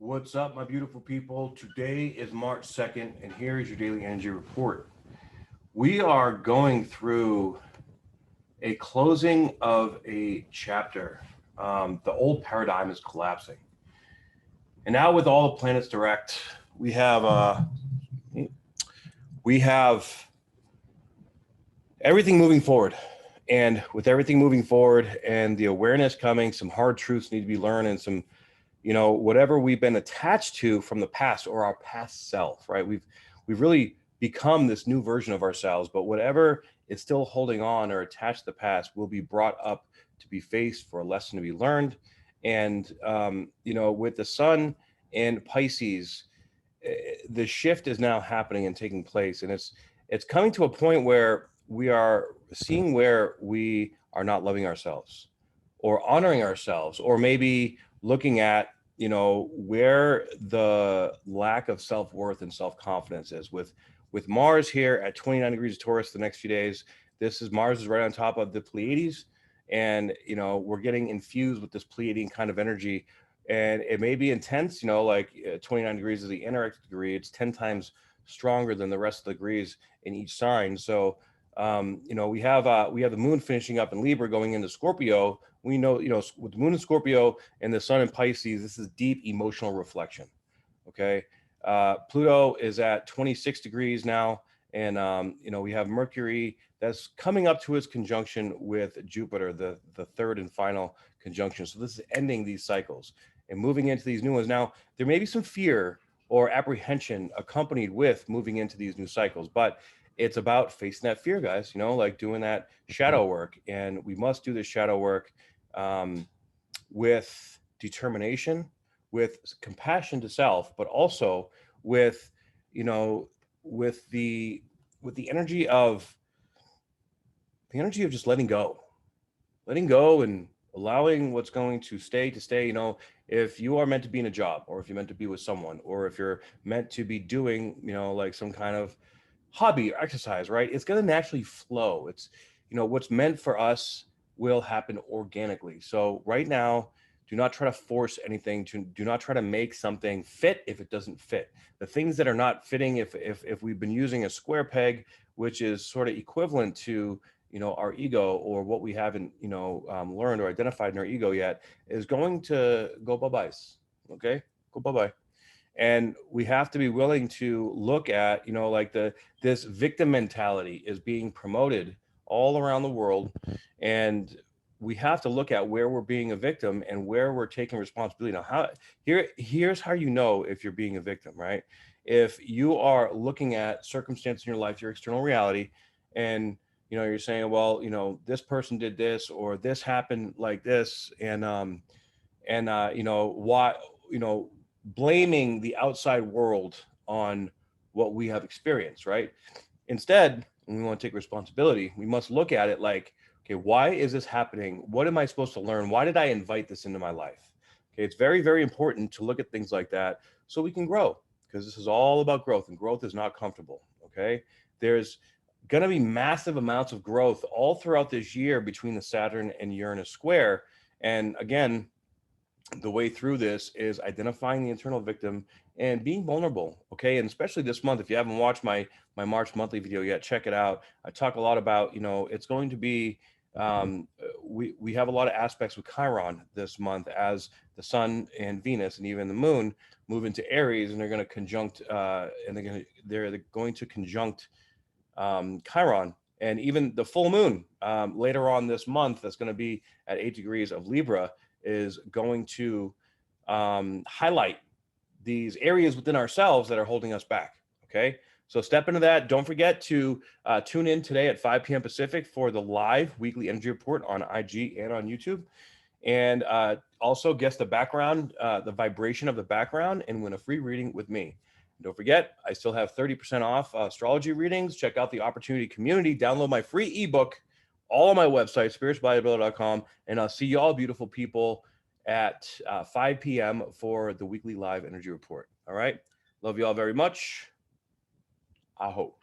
What's up, my beautiful people? Today is March 2nd, and here is your daily energy report. We are going through a closing of a chapter. The old paradigm is collapsing. And now with all the planets direct, we have everything moving forward. And with everything moving forward and the awareness coming, some hard truths need to be learned and some whatever we've been attached to from the past or our past self, right? We've really become this new version of ourselves, but whatever is still holding on or attached to the past will be brought up to be faced for a lesson to be learned. And with the sun and Pisces, the shift is now happening and taking place, and it's coming to a point where we are seeing where we are not loving ourselves or honoring ourselves, or maybe looking at where the lack of self-worth and self-confidence is. With Mars here at 29 degrees of Taurus the next few days, Mars is right on top of the Pleiades, and we're getting infused with this Pleiadian kind of energy, and it may be intense. 29 degrees is the anorectic degree. It's 10 times stronger than the rest of the degrees in each sign. So we have the moon finishing up in Libra, going into Scorpio. We know, with the moon in Scorpio and the sun in Pisces, this is deep emotional reflection. Okay. Pluto is at 26 degrees now. And, we have Mercury that's coming up to its conjunction with Jupiter, the third and final conjunction. So this is ending these cycles and moving into these new ones. Now, there may be some fear or apprehension accompanied with moving into these new cycles, but it's about facing that fear, guys, like doing that shadow work. And we must do this shadow work with determination, with compassion to self, but also with, with the energy of just letting go and allowing what's going to stay. If you are meant to be in a job, or if you're meant to be with someone, or if you're meant to be doing, like some kind of hobby or exercise, right? It's going to naturally flow. It's, what's meant for us will happen organically. So right now, do not try to force anything. Do not try to make something fit if it doesn't fit. The things that are not fitting, if we've been using a square peg, which is sort of equivalent to our ego, or what we haven't learned or identified in our ego yet, is going to go bye-byes. Okay, go bye-bye. And we have to be willing to look at, this victim mentality is being promoted all around the world. And we have to look at where we're being a victim and where we're taking responsibility. Now, here's how if you're being a victim, right? If you are looking at circumstance in your life, your external reality, and you're saying, well, this person did this, or this happened like this, and why, blaming the outside world on what we have experienced, right? Instead, when we want to take responsibility, we must look at it like, okay, why is this happening? What am I supposed to learn? Why did I invite this into my life? Okay, it's very, very important to look at things like that so we can grow, because this is all about growth, and growth is not comfortable. Okay, there's going to be massive amounts of growth all throughout this year between the Saturn and Uranus square. And again, the way through this is identifying the internal victim and being vulnerable. Okay, and especially this month, if you haven't watched my March monthly video yet, check it out. I talk a lot about, it's going to be, we have a lot of aspects with Chiron this month, as the sun and Venus and even the moon move into Aries, and they're going to conjunct they're going to conjunct Chiron. And even the full moon later on this month, that's going to be at 8 degrees of Libra, is going to highlight these areas within ourselves that are holding us back. Okay, so step into that. Don't forget to tune in today at 5 p.m. Pacific for the live weekly energy report on IG and on YouTube. And also guess the background, the vibration of the background, and win a free reading with me. Don't forget, I still have 30% off astrology readings. Check out the Opportunity Community. Download my free ebook, all on my website, spiritualbodybuilder.com. And I'll see you all beautiful people at 5 p.m. for the weekly live energy report. All right. Love you all very much. Aho.